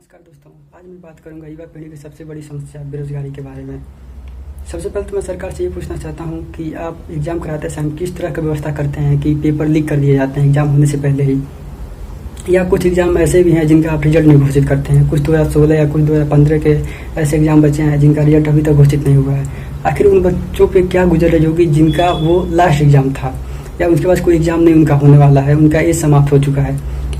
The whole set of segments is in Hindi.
नमस्कार दोस्तों, आज मैं बात करूंगा युवा पीढ़ी की सबसे बड़ी समस्या बेरोजगारी के बारे में। सबसे पहले तो मैं सरकार से ये पूछना चाहता हूँ कि आप एग्ज़ाम कराते समय किस तरह की व्यवस्था करते हैं कि पेपर लीक कर दिए जाते हैं एग्ज़ाम होने से पहले ही, या कुछ एग्ज़ाम ऐसे भी हैं जिनका आप रिजल्ट नहीं घोषित करते हैं। कुछ 2016 या कुछ 2015 के ऐसे एग्ज़ाम बचे हैं जिनका रिजल्ट अभी तक घोषित नहीं हुआ है। आखिर उन बच्चों पर क्या गुजर रही होगी जिनका वो लास्ट एग्ज़ाम था, या उनके पास कोई एग्ज़ाम नहीं उनका होने वाला है, उनका एज समाप्त हो चुका है।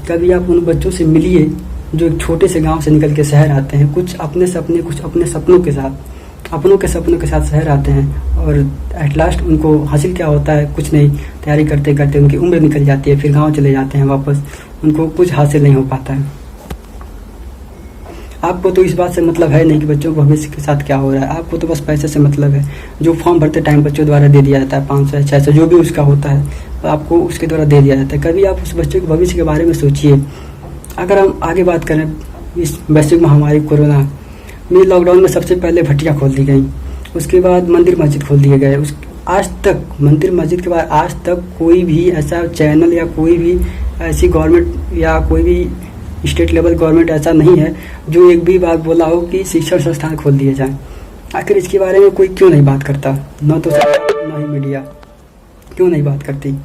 कभी आप उन बच्चों से मिलिए जो एक छोटे से गांव से निकल के शहर आते हैं, कुछ अपने सपने, कुछ अपने सपनों के साथ, अपनों के सपनों के साथ शहर आते हैं, और एट लास्ट उनको हासिल क्या होता है? कुछ नहीं। तैयारी करते करते उनकी उम्र निकल जाती है, फिर गांव चले जाते हैं वापस, उनको कुछ हासिल नहीं हो पाता है। आपको तो इस बात से मतलब है नहीं कि बच्चों को भविष्य के साथ क्या हो रहा है, आपको तो बस पैसे से मतलब है। जो फॉर्म भरते टाइम बच्चों द्वारा दे दिया जाता है, 500 या 600 जो भी उसका होता है, आपको उसके द्वारा दे दिया जाता है। कभी आप उस बच्चे के भविष्य के बारे में सोचिए। अगर हम आगे बात करें इस वैश्विक महामारी कोरोना में, लॉकडाउन में सबसे पहले भट्टियाँ खोल दी गई, उसके बाद मंदिर मस्जिद खोल दिए गए। आज तक मंदिर मस्जिद के बाद आज तक कोई भी ऐसा चैनल या कोई भी ऐसी गवर्नमेंट या कोई भी स्टेट लेवल गवर्नमेंट ऐसा नहीं है जो एक भी बात बोला हो कि शिक्षण संस्थान खोल दिए जाएं। आखिर इसके बारे में कोई क्यों नहीं बात करता? न तो सरकार न ही मीडिया क्यों नहीं बात करती।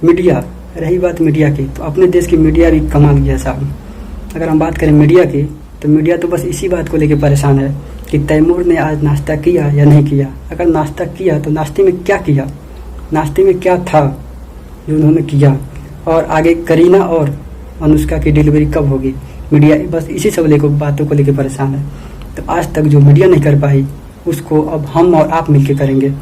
मीडिया, रही बात मीडिया की, तो अपने देश की मीडिया भी कमाल की है साहब। अगर हम बात करें मीडिया की, तो मीडिया तो बस इसी बात को लेकर परेशान है कि तैमूर ने आज नाश्ता किया या नहीं किया। अगर नाश्ता किया तो नाश्ते में क्या किया, नाश्ते में क्या था जो उन्होंने किया, और आगे करीना और अनुष्का की डिलीवरी कब होगी। मीडिया बस इसी सब बातों को लेकर परेशान है। तो आज तक जो मीडिया नहीं कर पाई उसको अब हम और आप मिलकर करेंगे।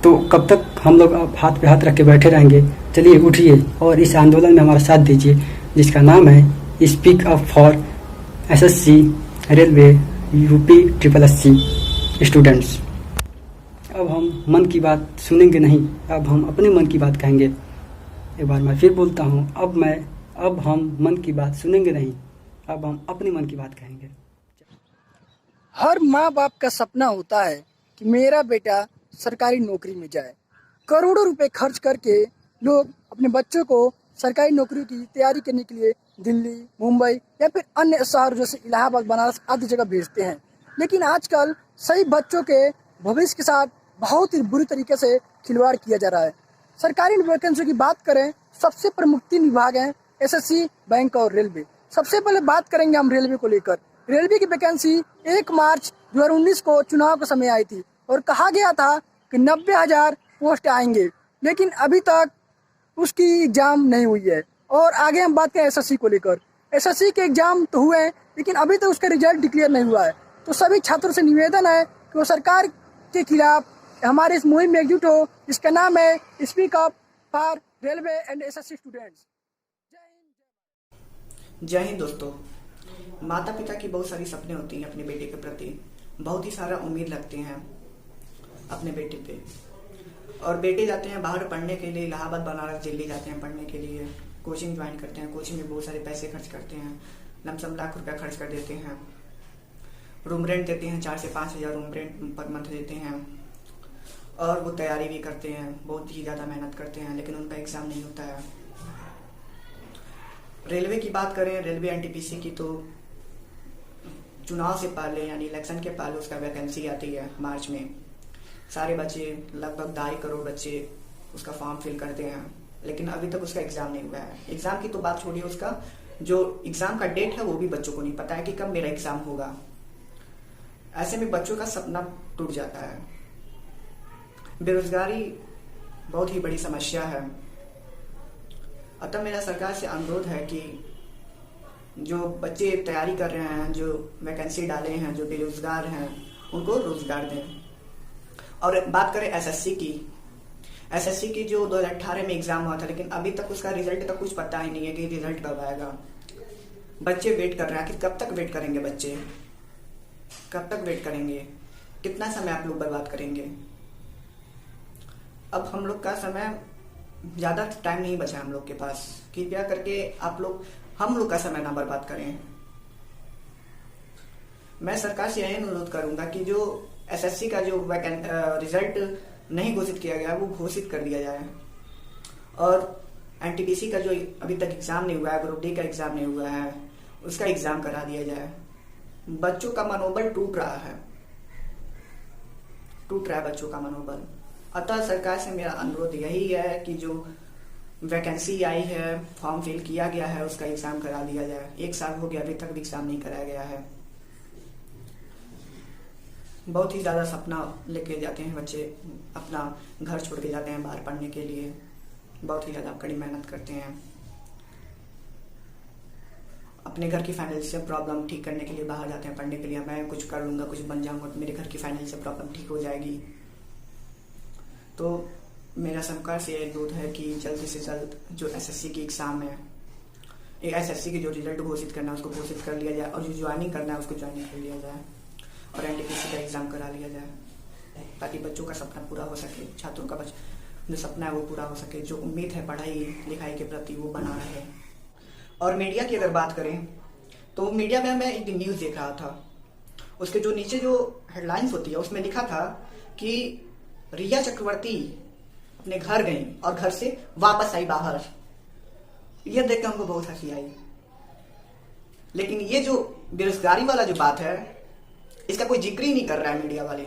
तो कब तक हम लोग हाथ पे हाथ रख के बैठे रहेंगे? चलिए उठिए और इस आंदोलन में हमारा साथ दीजिए, जिसका नाम है speak up for SSC, railway, UP SSC students. अब हम मन की बात सुनेंगे नहीं, अब हम अपने मन की बात कहेंगे। एक बार मैं फिर बोलता हूँ, अब हम मन की बात सुनेंगे नहीं, अब हम अपने मन की बात कहेंगे। हर माँ बाप का सपना होता है कि मेरा बेटा सरकारी नौकरी में जाए। करोड़ों रुपए खर्च करके लोग अपने बच्चों को सरकारी नौकरी की तैयारी करने के लिए दिल्ली, मुंबई या फिर अन्य शहर जैसे इलाहाबाद, बनारस आदि जगह भेजते हैं। लेकिन आजकल सही बच्चों के भविष्य के साथ बहुत ही बुरी तरीके से खिलवाड़ किया जा रहा है। सरकारी वैकेंसी की बात करें, सबसे प्रमुख 3 विभाग हैं, SSC, बैंक और रेलवे। सबसे पहले बात करेंगे हम रेलवे को लेकर। रेलवे की वैकेंसी 1 मार्च 2019 को चुनाव के समय आई थी और कहा गया था कि 90,000 पोस्ट आएंगे, लेकिन अभी तक उसकी एग्जाम नहीं हुई है। और आगे हम बात करें SSC को लेकर। SSC के एग्जाम तो हुए हैं, लेकिन अभी तक उसका रिजल्ट डिक्लेयर नहीं हुआ है। तो सभी छात्रों से निवेदन है कि वो सरकार के खिलाफ हमारे इस मुहिम में एकजुट हो, जिसका नाम है speak up for railway and SSC students. जय हिंद दोस्तों। माता पिता की बहुत सारी सपने होती हैं अपने बेटे के प्रति, बहुत ही सारा उम्मीद रखते हैं अपने बेटे पे, और बेटे जाते हैं बाहर पढ़ने के लिए, इलाहाबाद, बनारस, दिल्ली जाते हैं पढ़ने के लिए, कोचिंग ज्वाइन करते हैं। कोचिंग में बहुत सारे पैसे खर्च करते हैं, लमसम लाख रुपया खर्च कर देते हैं। रूम रेंट देते हैं, 4 से 5 हज़ार रूम रेंट पर मंथ देते हैं, और वो तैयारी भी करते हैं, बहुत ही ज़्यादा मेहनत करते हैं, लेकिन उनका एग्ज़ाम नहीं होता है। रेलवे की बात करें, रेलवे NTPC की, तो चुनाव से पहले यानी इलेक्शन के पहले उसका वैकेंसी आती है मार्च में। सारे बच्चे, लगभग 2.5 करोड़ बच्चे उसका फॉर्म फिल करते हैं, लेकिन अभी तक उसका एग्ज़ाम नहीं हुआ है। एग्ज़ाम की तो बात छोड़िए, उसका जो एग्ज़ाम का डेट है वो भी बच्चों को नहीं पता है कि कब मेरा एग्ज़ाम होगा। ऐसे में बच्चों का सपना टूट जाता है। बेरोजगारी बहुत ही बड़ी समस्या है। अतः मेरा सरकार से अनुरोध है कि जो बच्चे तैयारी कर रहे हैं, जो वैकेंसी डाले हैं, जो बेरोजगार हैं, उनको रोजगार दें। और बात करें SSC की जो 2018 में एग्जाम हुआ था, लेकिन अभी तक उसका रिजल्ट तक कुछ पता ही नहीं है कि रिजल्ट कब आएगा। बच्चे वेट कर रहे हैं, कि कब तक वेट करेंगे बच्चे, कब तक वेट करेंगे, कितना समय आप लोग बर्बाद करेंगे। अब हम लोग का समय, ज़्यादा टाइम नहीं बचा हम लोग के पास। कृपया करके आप लोग हम लोग का समय ना बर्बाद करें। मैं सरकार से यही अनुरोध करूंगा कि जो SSC का जो रिजल्ट नहीं घोषित किया गया वो घोषित कर दिया जाए, और NTPC का जो अभी तक एग्जाम नहीं हुआ है, ग्रुप D का एग्जाम नहीं हुआ है, उसका एग्जाम करा दिया जाए। बच्चों का मनोबल टूट रहा है बच्चों का मनोबल। अतः सरकार से मेरा अनुरोध यही है कि जो वैकेंसी आई है, फॉर्म फिल किया गया है, उसका एग्जाम करा दिया जाए। 1 साल हो गया, अभी तक भी एग्जाम नहीं कराया गया है। बहुत ही ज़्यादा सपना लेके जाते हैं बच्चे, अपना घर छोड़ के जाते हैं बाहर पढ़ने के लिए, बहुत ही ज़्यादा कड़ी मेहनत करते हैं। अपने घर की फाइनेंशियल प्रॉब्लम ठीक करने के लिए बाहर जाते हैं पढ़ने के लिए। मैं कुछ कर लूँगा, कुछ बन जाऊँगा तो मेरे घर की फाइनेंशियल प्रॉब्लम ठीक हो जाएगी। तो मेरा सरकार से यह अनुरोध है कि जल्द से जल्द जो एसएससी की एग्ज़ाम है, एसएससी की जो रिजल्ट घोषित करना है उसको घोषित कर लिया जाए, और जो ज्वाइनिंग करना है उसको ज्वाइनिंग कर लिया जाए, और एनटीपीसी का एग्ज़ाम करा लिया जाए, ताकि बच्चों का सपना पूरा हो सके, छात्रों का जो सपना है वो पूरा हो सके, जो उम्मीद है पढ़ाई लिखाई के प्रति वो बना रहे। और मीडिया की अगर बात करें तो मीडिया में मैं एक न्यूज़ देख रहा था, उसके जो नीचे जो हेडलाइंस होती है उसमें लिखा था कि रिया चक्रवर्ती अपने घर गई और घर से वापस आई बाहर। यह देख कर हमको बहुत हंसी आई। लेकिन ये जो बेरोजगारी वाला जो बात है, इसका कोई जिक्र ही नहीं कर रहा है मीडिया वाले।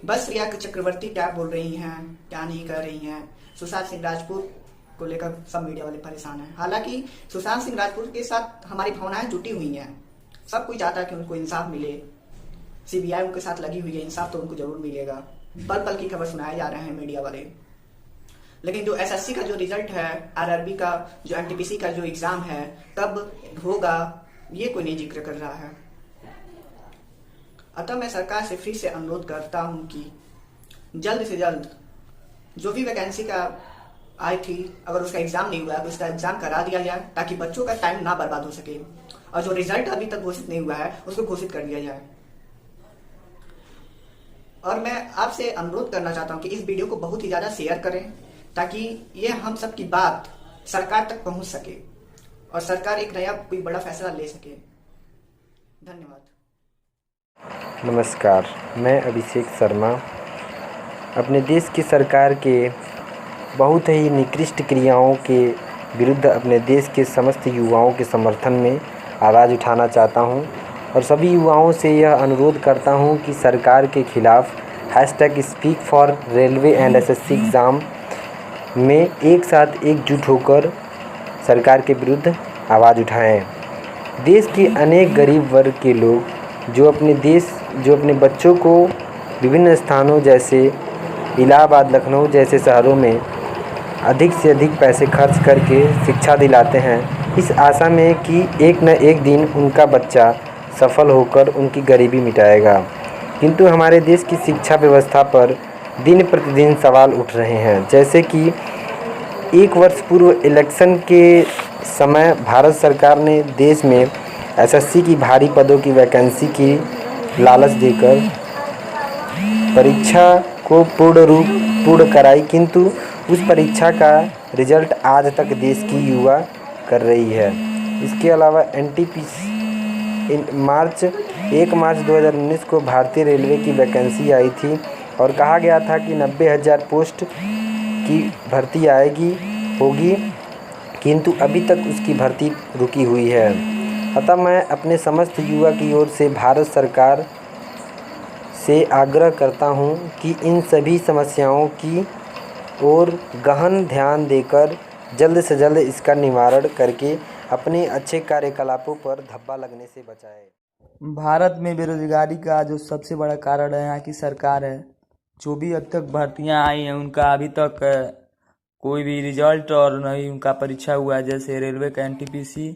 बस रिया चक्रवर्ती क्या बोल रही हैं, क्या नहीं कर रही हैं। सुशांत सिंह राजपूत को लेकर सब मीडिया वाले परेशान हैं। हालांकि सुशांत सिंह राजपूत के साथ हमारी भावनाएं जुटी हुई हैं, सब कोई चाहता है कि उनको इंसाफ मिले। सीबीआई उनके साथ लगी हुई है, इंसाफ तो उनको जरूर मिलेगा। पल पल की खबर सुनाए जा रहे हैं मीडिया वाले। लेकिन जो एसएससी का जो रिजल्ट है, आरआरबी का जो एनटीपीसी का जो एग्जाम है, कब होगा ये कोई नहीं जिक्र कर रहा है। अतः मैं सरकार से फिर से अनुरोध करता हूं कि जल्द से जल्द जो भी वैकेंसी का आई थी, अगर उसका एग्जाम नहीं हुआ है तो उसका एग्जाम करा दिया जाए, ताकि बच्चों का टाइम ना बर्बाद हो सके। और जो रिजल्ट अभी तक घोषित नहीं हुआ है उसको घोषित कर दिया जाए। और मैं आपसे अनुरोध करना चाहता हूं कि इस वीडियो को बहुत ही ज्यादा शेयर करें, ताकि ये हम सब की बात सरकार तक पहुंच सके और सरकार एक नया कोई बड़ा फैसला ले सके। धन्यवाद। नमस्कार, मैं अभिषेक शर्मा अपने देश की सरकार के बहुत ही निकृष्ट क्रियाओं के विरुद्ध अपने देश के समस्त युवाओं के समर्थन में आवाज़ उठाना चाहता हूं, और सभी युवाओं से यह अनुरोध करता हूं कि सरकार के खिलाफ #speak for railway and SSC exam में एक साथ एकजुट होकर सरकार के विरुद्ध आवाज़ उठाएं। देश के अनेक गरीब वर्ग के लोग जो अपने बच्चों को विभिन्न स्थानों जैसे इलाहाबाद, लखनऊ जैसे शहरों में अधिक से अधिक पैसे खर्च करके शिक्षा दिलाते हैं, इस आशा में कि एक न एक दिन उनका बच्चा सफल होकर उनकी गरीबी मिटाएगा। किंतु हमारे देश की शिक्षा व्यवस्था पर दिन प्रतिदिन सवाल उठ रहे हैं। जैसे कि 1 वर्ष पूर्व इलेक्शन के समय भारत सरकार ने देश में एसएससी की भारी पदों की वैकेंसी की लालच देकर परीक्षा को पूर्ण कराई, किंतु उस परीक्षा का रिजल्ट आज तक देश की युवा कर रही है। इसके अलावा एनटीपीसी 1 मार्च 2019 को भारतीय रेलवे की वैकेंसी आई थी और कहा गया था कि 90,000 पोस्ट की भर्ती होगी, किंतु अभी तक उसकी भर्ती रुकी हुई है। अतः मैं अपने समस्त युवा की ओर से भारत सरकार से आग्रह करता हूं कि इन सभी समस्याओं की ओर गहन ध्यान देकर जल्द से जल्द इसका निवारण करके अपने अच्छे कार्यकलापों पर धब्बा लगने से बचाए। भारत में बेरोजगारी का जो सबसे बड़ा कारण है यहाँ की सरकार है। जो भी अब तक भर्तियाँ आई हैं उनका अभी तक कोई भी रिजल्ट और न ही उनका परीक्षा हुआ है। जैसे रेलवे का एनटीपीसी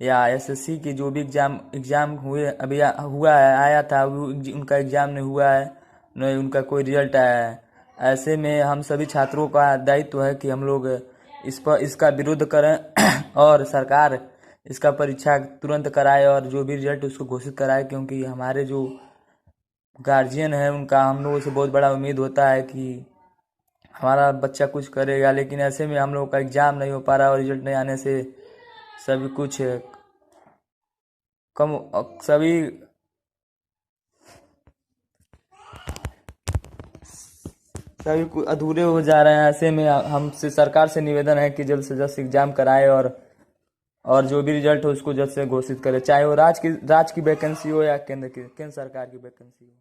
या एसएससी के जो भी एग्ज़ाम हुए अभी हुआ है, आया था, उनका एग्ज़ाम नहीं हुआ है, न ही उनका कोई रिजल्ट आया है। ऐसे में हम सभी छात्रों का दायित्व है कि हम लोग इसका विरोध करें और सरकार इसका परीक्षा तुरंत कराए और जो भी रिजल्ट उसको घोषित कराए, क्योंकि हमारे जो गार्जियन है उनका हम लोगों से बहुत बड़ा उम्मीद होता है कि हमारा बच्चा कुछ करेगा। लेकिन ऐसे में हम लोगों का एग्ज़ाम नहीं हो पा रहा और रिजल्ट नहीं आने से सभी कुछ अधूरे हो जा रहे हैं। ऐसे में हमसे सरकार से निवेदन है कि जल्द से जल्द एग्ज़ाम कराए और और जो भी रिजल्ट हो उसको जल्द से घोषित करे, चाहे वो राज्य की वैकेंसी हो या केंद्र सरकार की वैकेंसी हो।